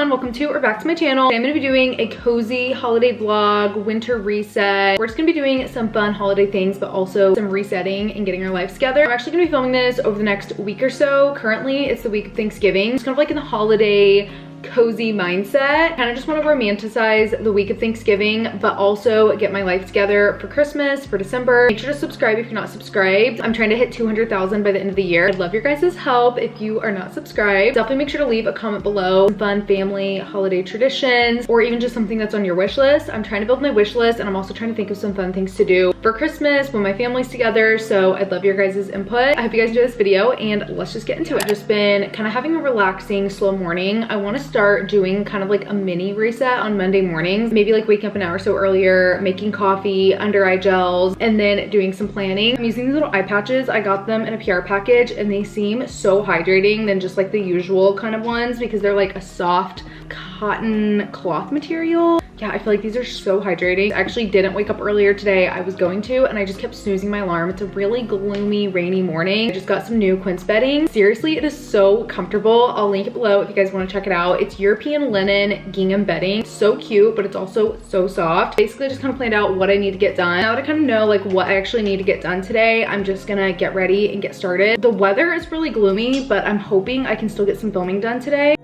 everyone, welcome to or back to my channel. I'm going to be doing a cozy holiday vlog, winter reset. We're just going to be doing some fun holiday things, but also some resetting and getting our lives together. I'm actually going to be filming this over the next week or so. Currently, it's the week of Thanksgiving. It's kind of like in the holiday cozy mindset. Kind of just want to romanticize the week of Thanksgiving, but also get my life together for Christmas, for December. Make sure to subscribe if you're not subscribed. I'm trying to hit 200,000 by the end of the year. I'd love your guys' help if you are not subscribed. Definitely make sure to leave a comment below. Fun family holiday traditions, or even just something that's on your wish list. I'm trying to build my wish list, and I'm also trying to think of some fun things to do for Christmas when my family's together. So I'd love your guys' input. I hope you guys enjoy this video, and let's just get into it. I've just been kind of having a relaxing, slow morning. I want to start doing kind of like a mini reset on Monday mornings, maybe like waking up an hour or so earlier, making coffee, under eye gels, and then doing some planning. I'm using these little eye patches. I got them in a PR package, and they seem so hydrating than just like the usual kind of ones because they're like a soft cotton cloth material. Yeah, I feel like these are so hydrating. I actually didn't wake up earlier today. I was going to, and I just kept snoozing my alarm. It's a really gloomy, rainy morning. I just got some new Quince bedding. Seriously, it is so comfortable. I'll link it below if you guys want to check it out. It's European linen gingham bedding. So cute, but it's also so soft. Basically, I just kind of planned out what I need to get done. Now that I kind of know like what I actually need to get done today, I'm just gonna get ready and get started. The weather is really gloomy, but I'm hoping I can still get some filming done today.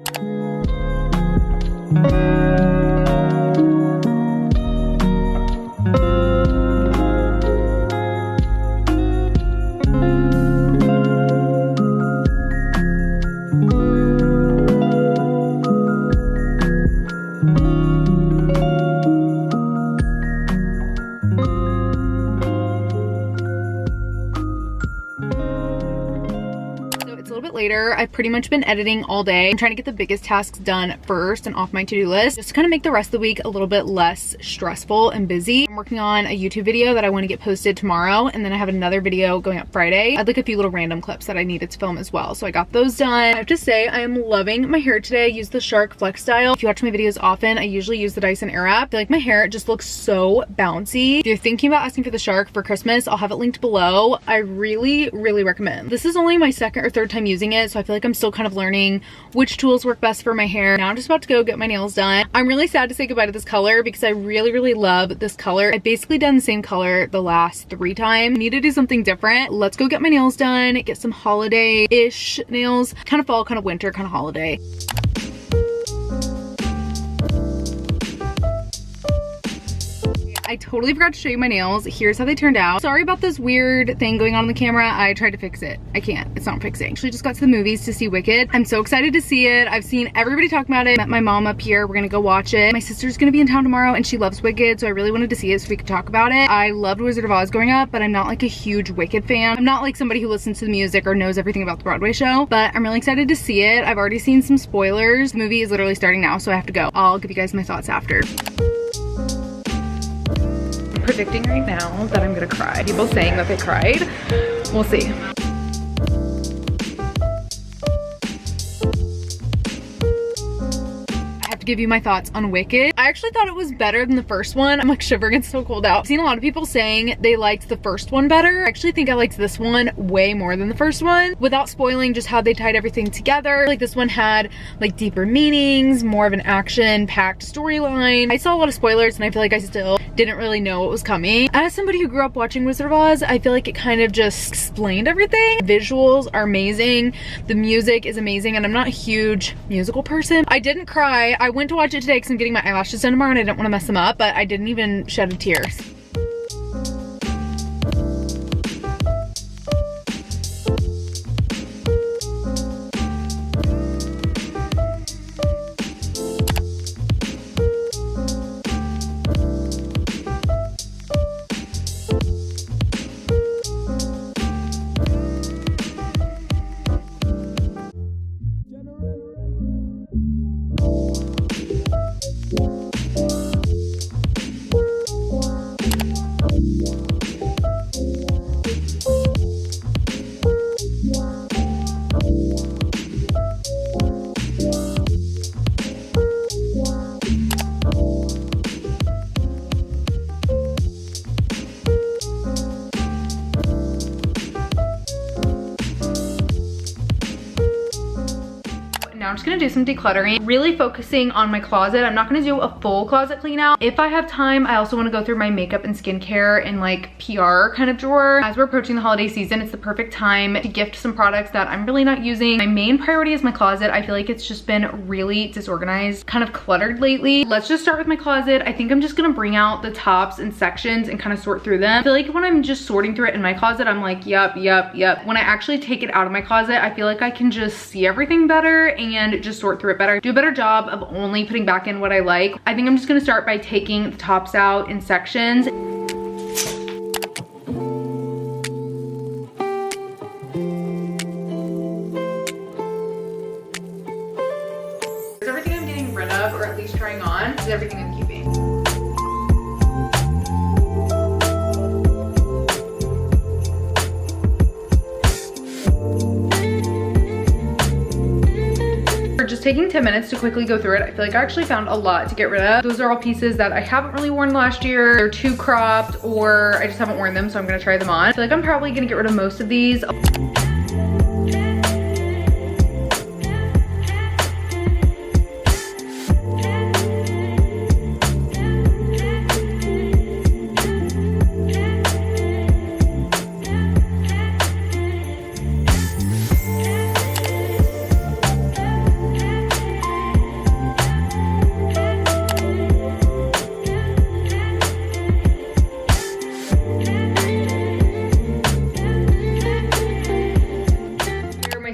Later, I've pretty much been editing all day. I'm trying to get the biggest tasks done first and off my to-do list, just to kind of make the rest of the week a little bit less stressful and busy. I'm working on a YouTube video that I want to get posted tomorrow, and then I have another video going up Friday. I had like a few little random clips that I needed to film as well, so I got those done. I have to say, I am loving my hair today. I use the Shark Flex style. If you watch my videos often, I usually use the Dyson Airwrap. I feel like my hair just looks so bouncy. If you're thinking about asking for the Shark for Christmas, I'll have it linked below. I really recommend. This is only my second or third time using it, so I feel like I'm still kind of learning which tools work best for my hair. Now I'm just about to go get my nails done. I'm really sad to say goodbye to this color because I really love this color. I've basically done the same color the last 3 times. I need to do something different. Let's go get my nails done, get some holiday-ish nails. Kind of fall, kind of winter, kind of holiday. I totally forgot to show you my nails. Here's how they turned out. Sorry about this weird thing going on the camera. I tried to fix it. I can't. It's not fixing. Actually just got to the movies to see Wicked. I'm so excited to see it. I've seen everybody talk about it. Met my mom up here. We're gonna go watch it. My sister's gonna be in town tomorrow and she loves Wicked, so I really wanted to see it so we could talk about it. I loved Wizard of Oz growing up, but I'm not like a huge Wicked fan. I'm not like somebody who listens to the music or knows everything about the Broadway show, but I'm really excited to see it. I've already seen some spoilers. The movie is literally starting now, so I have to go. I'll give you guys my thoughts after. Predicting right now that I'm gonna cry. People saying that they cried. We'll see. Give you my thoughts on Wicked. I actually thought it was better than the first one. I'm like shivering, it's so cold out. I've seen a lot of people saying they liked the first one better. I actually think I liked this one way more than the first one. Without spoiling just how they tied everything together, like this one had like deeper meanings, more of an action-packed storyline. I saw a lot of spoilers and I feel like I still didn't really know what was coming. As somebody who grew up watching Wizard of Oz, I feel like it kind of just explained everything. Visuals are amazing, the music is amazing, and I'm not a huge musical person. I didn't cry. I went to watch it today because I'm getting my eyelashes done tomorrow and I didn't want to mess them up, but I didn't even shed a tear. I'm just gonna do some decluttering, really focusing on my closet. I'm not gonna do a full closet clean out. If I have time, I also wanna go through my makeup and skincare and like PR kind of drawer. As we're approaching the holiday season, it's the perfect time to gift some products that I'm really not using. My main priority is my closet. I feel like it's just been really disorganized, kind of cluttered lately. Let's just start with my closet. I think I'm just gonna bring out the tops and sections and kind of sort through them. I feel like when I'm just sorting through it in my closet, I'm like, yep. When I actually take it out of my closet, I feel like I can just see everything better and just sort through it better. Do a better job of only putting back in what I like. I think I'm just gonna start by taking the tops out in sections. Is everything I'm getting rid of, or at least trying on, is everything I'm keeping. Just taking 10 minutes to quickly go through it. I feel like I actually found a lot to get rid of. Those are all pieces that I haven't really worn last year. They're too cropped, or I just haven't worn them, so I'm gonna try them on. I feel like I'm probably gonna get rid of most of these.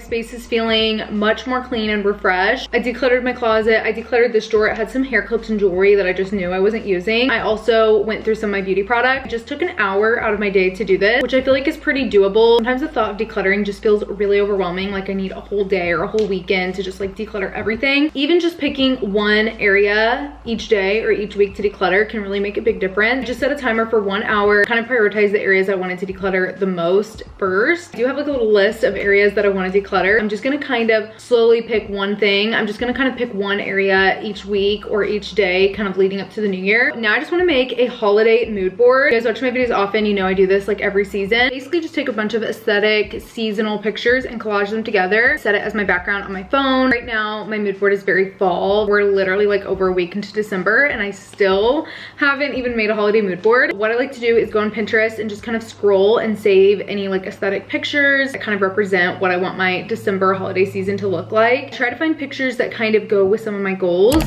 Space is feeling much more clean and refreshed. I decluttered my closet. I decluttered this drawer. It had some hair clips and jewelry that I just knew I wasn't using. I also went through some of my beauty products. It just took an hour out of my day to do this, which I feel like is pretty doable. Sometimes the thought of decluttering just feels really overwhelming. Like I need a whole day or a whole weekend to just like declutter everything. Even just picking one area each day or each week to declutter can really make a big difference. I just set a timer for 1 hour, kind of prioritize the areas I wanted to declutter the most first. I do have like a little list of areas that I want to declutter. I'm just gonna kind of slowly pick one thing. I'm just gonna kind of pick one area each week or each day, kind of leading up to the new year. Now I just wanna make a holiday mood board. You guys watch my videos often, you know I do this like every season. Basically just take a bunch of aesthetic seasonal pictures and collage them together, set it as my background on my phone. Right now, my mood board is very fall. We're literally like over a week into December and I still haven't even made a holiday mood board. What I like to do is go on Pinterest and just kind of scroll and save any like aesthetic pictures that kind of represent what I want my December holiday season to look like. Try to find pictures that kind of go with some of my goals.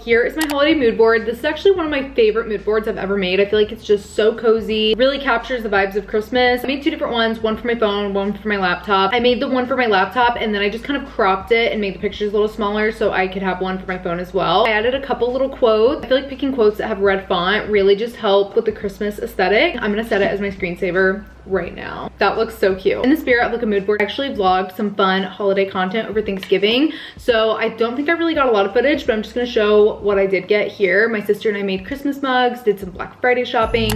Here is my holiday mood board. This is actually one of my favorite mood boards I've ever made. I feel like it's just so cozy, really captures the vibes of Christmas. I made two different ones, one for my phone, one for my laptop. I made the one for my laptop and then I just kind of cropped it and made the pictures a little smaller so I could have one for my phone as well. I added a couple little quotes. I feel like picking quotes that have red font really just help with the Christmas aesthetic. I'm gonna set it as my screensaver right now. That looks so cute. In the spirit of like a mood board, I actually vlogged some fun holiday content over Thanksgiving. So I don't think I really got a lot of footage, but I'm just gonna show what I did get here. My sister and I made Christmas mugs, did some Black Friday shopping.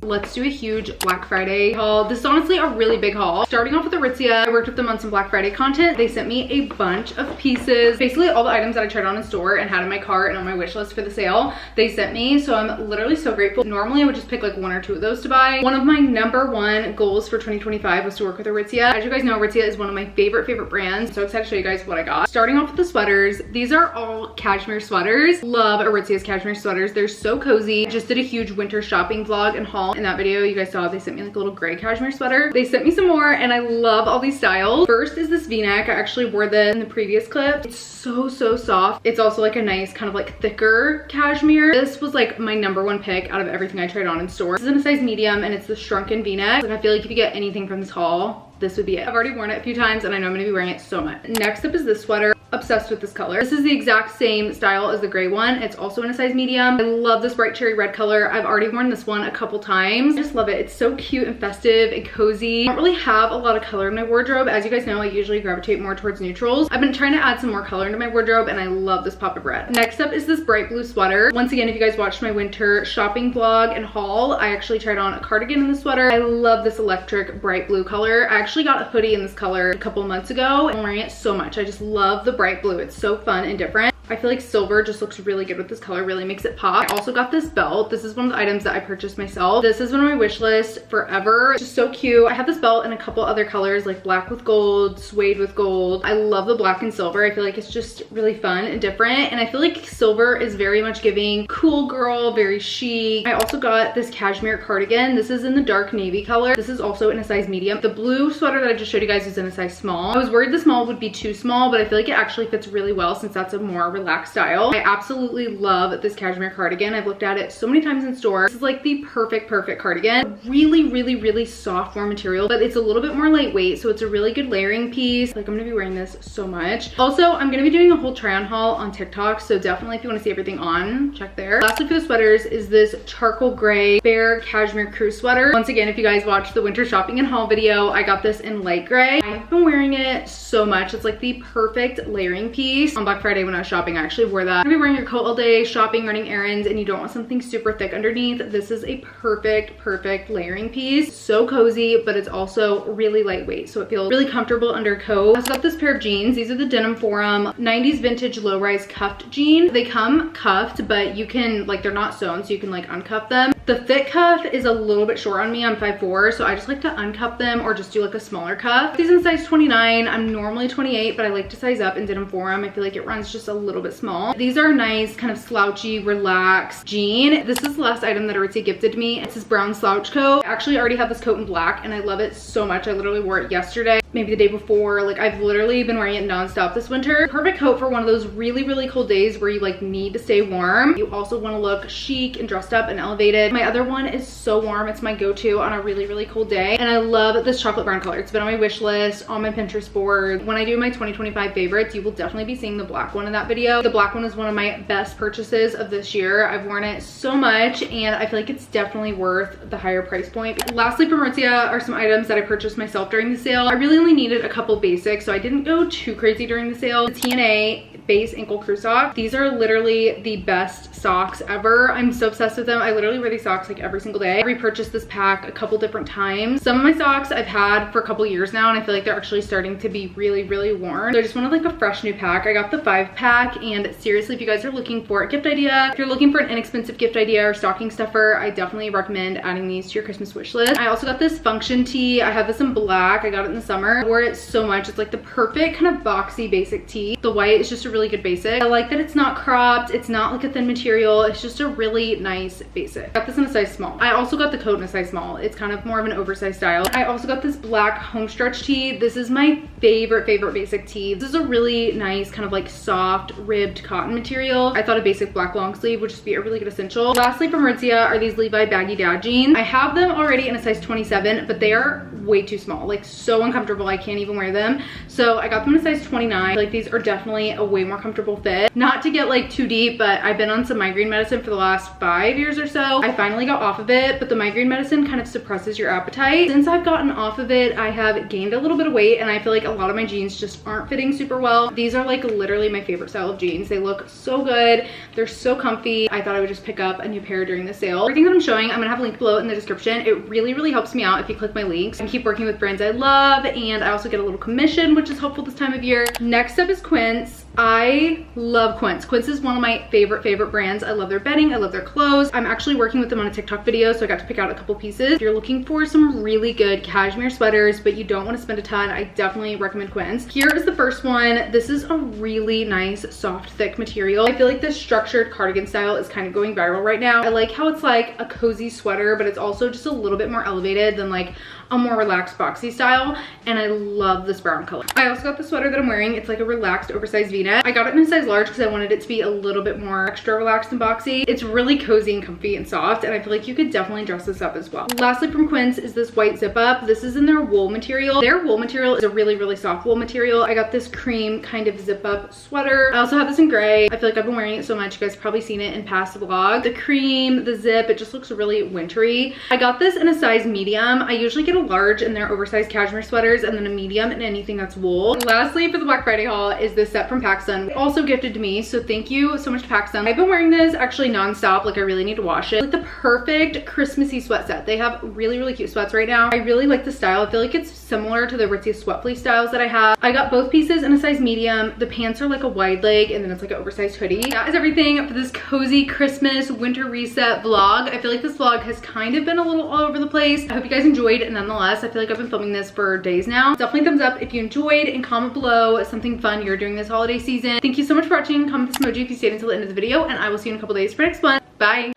Let's do a huge Black Friday haul. This is honestly a really big haul. Starting off with Aritzia, I worked with them on some Black Friday content. They sent me a bunch of pieces. Basically all the items that I tried on in store and had in my cart and on my wish list for the sale, they sent me. So I'm literally so grateful. Normally I would just pick like one or two of those to buy. One of my #1 goals for 2025 was to work with Aritzia. As you guys know, Aritzia is one of my favorite brands. So excited to show you guys what I got. Starting off with the sweaters. These are all cashmere sweaters. Love Aritzia's cashmere sweaters. They're so cozy. Just did a huge winter shopping vlog and haul in that video, you guys saw they sent me like a little gray cashmere sweater. They sent me some more and I love all these styles. First is this v-neck. I actually wore this in the previous clip. It's so soft. It's also like a nice kind of like thicker cashmere. This was like my #1 pick out of everything I tried on in store. This is in a size medium and it's the shrunken v-neck. Like I feel like if you get anything from this haul, this would be it. I've already worn it a few times and I know I'm gonna be wearing it so much. Next up is this sweater. Obsessed with this color. This is the exact same style as the gray one. It's also in a size medium. I love this bright cherry red color. I've already worn this one a couple times. I just love it. It's so cute and festive and cozy. I don't really have a lot of color in my wardrobe. As you guys know, I usually gravitate more towards neutrals. I've been trying to add some more color into my wardrobe and I love this pop of red. Next up is this bright blue sweater. Once again, if you guys watched my winter shopping vlog and haul, I actually tried on a cardigan in the sweater. I love this electric bright blue color. I actually got a hoodie in this color a couple months ago. I'm wearing it so much. I just love the bright blue. It's so fun and different. I feel like silver just looks really good with this color, really makes it pop. I also got this belt. This is one of the items that I purchased myself. This is one of my wish lists forever. It's just so cute. I have this belt in a couple other colors like black with gold, suede with gold. I love the black and silver. I feel like it's just really fun and different. And I feel like silver is very much giving cool girl, very chic. I also got this cashmere cardigan. This is in the dark navy color. This is also in a size medium. The blue sweater that I just showed you guys is in a size small. I was worried the small would be too small, but I feel like it actually fits really well since that's a more relaxed style. I absolutely love this cashmere cardigan. I've looked at it so many times in store. This is like the perfect cardigan. Really soft warm material, but it's a little bit more lightweight, so it's a really good layering piece. Like I'm gonna be wearing this so much. Also, I'm gonna be doing a whole try on haul on TikTok, so definitely if you want to see everything on, check there. Lastly for the sweaters is this charcoal gray bare cashmere crew sweater. Once again, if you guys watched the winter shopping and haul video, I got this in light gray. I've been wearing it so much. It's like the perfect layering piece. On Black Friday when I was shopping, I actually wore that. If you're wearing your coat all day, shopping, running errands, and you don't want something super thick underneath, this is a perfect layering piece. So cozy, but it's also really lightweight, so it feels really comfortable under a coat. I also got this pair of jeans. These are the Denim Forum 90s vintage low-rise cuffed jeans. They come cuffed, but you can, like, they're not sewn, so you can like uncuff them. The thick cuff is a little bit short on me. I'm 5'4", so I just like to uncuff them or just do like a smaller cuff. These in size 29. I'm normally 28, but I like to size up in Denim Forum. I feel like it runs just a little bit small. These are nice, kind of slouchy, relaxed jean. This is the last item that Aritzia gifted me. It's this brown slouch coat. I actually already have this coat in black and I love it so much. I literally wore it yesterday, maybe the day before. Like I've literally been wearing it nonstop this winter. Perfect coat for one of those really cold days where you like need to stay warm. You also want to look chic and dressed up and elevated. My other one is so warm. It's my go-to on a really cold day. And I love this chocolate brown color. It's been on my wish list, on my Pinterest board. When I do my 2025 favorites, you will definitely be seeing the black one in that video. The black one is one of my best purchases of this year. I've worn it so much and I feel like it's definitely worth the higher price point. Lastly from Aritzia are some items that I purchased myself during the sale. I really only needed a couple basics, so I didn't go too crazy during the sale. The TNA base ankle crew sock. These are literally the best socks ever. I'm so obsessed with them. I literally wear these socks like every single day. I repurchased this pack a couple different times. Some of my socks I've had for a couple years now and I feel like they're actually starting to be really worn. So I just wanted like a fresh new pack. I got the 5-pack and seriously, if you guys are looking for a gift idea, if you're looking for an inexpensive gift idea or stocking stuffer, I definitely recommend adding these to your Christmas wish list. I also got this function tee. I have this in black. I got it in the summer. I wore it so much. It's like the perfect kind of boxy basic tee. The white is just a really good basic. I like that it's not cropped. It's not like a thin material. It's just a really nice basic. I got this in a size small. I also got the coat in a size small. It's kind of more of an oversized style. I also got this black homestretch tee. This is my favorite basic tee. This is a really nice kind of like soft ribbed cotton material. I thought a basic black long sleeve would just be a really good essential. Lastly from Aritzia are these Levi baggy dad jeans. I have them already in a size 27, but they are way too small, like so uncomfortable. I can't even wear them. So I got them in a size 29. Like these are definitely a way more comfortable fit. Not to get like too deep, but I've been on some migraine medicine for the last 5 years or so. I finally got off of it, but the migraine medicine kind of suppresses your appetite. Since I've gotten off of it, I have gained a little bit of weight and I feel like a lot of my jeans just aren't fitting super well. These are like literally my favorite style of jeans. They look so good. They're so comfy. I thought I would just pick up a new pair during the sale. Everything that I'm showing, I'm gonna have a link below in the description. It really helps me out if you click my links. I keep working with brands I love and I also get a little commission, which is helpful this time of year. Next up is Quince. I love Quince. Quince is one of my favorite brands. I love their bedding, I love their clothes. I'm actually working with them on a TikTok video, so I got to pick out a couple pieces. If you're looking for some really good cashmere sweaters, but you don't want to spend a ton, I definitely recommend Quince. Here is the first one. This is a really nice, soft, thick material. I feel like this structured cardigan style is kind of going viral right now. I like how it's like a cozy sweater, but it's also just a little bit more elevated than like a more relaxed boxy style, and I love this brown color. I also got the sweater that I'm wearing. It's like a relaxed oversized v-neck. I got it in a size large because I wanted it to be a little bit more extra relaxed and boxy. It's really cozy and comfy and soft, and I feel like you could definitely dress this up as well. Lastly from Quince is this white zip up. This is in their wool material. Their wool material is a really soft wool material. I got this cream kind of zip up sweater. I also have this in gray. I feel like I've been wearing it so much. You guys have probably seen it in past vlogs. The cream, the zip, it just looks really wintry. I got this in a size medium. I usually get a large in their oversized cashmere sweaters, and then a medium in anything that's wool. Lastly for the Black Friday haul is this set from Pacsun, also gifted to me, so thank you so much to Pacsun. I've been wearing this actually non-stop. Like, I really need to wash it. Like the perfect Christmassy sweat set. They have really cute sweats right now. I really like the style. I feel like it's similar to the Aritzia sweat fleece styles that I have. I got both pieces in a size medium. The pants are like a wide leg, and then it's like an oversized hoodie. That is everything for this cozy Christmas winter reset vlog. I feel like this vlog has kind of been a little all over the place. I hope you guys enjoyed it nonetheless. I feel like I've been filming this for days now. Definitely thumbs up if you enjoyed, and comment below something fun you're doing this holiday season. Thank you so much for watching. Comment this emoji if you stayed until the end of the video, and I will see you in a couple days for next one. Bye.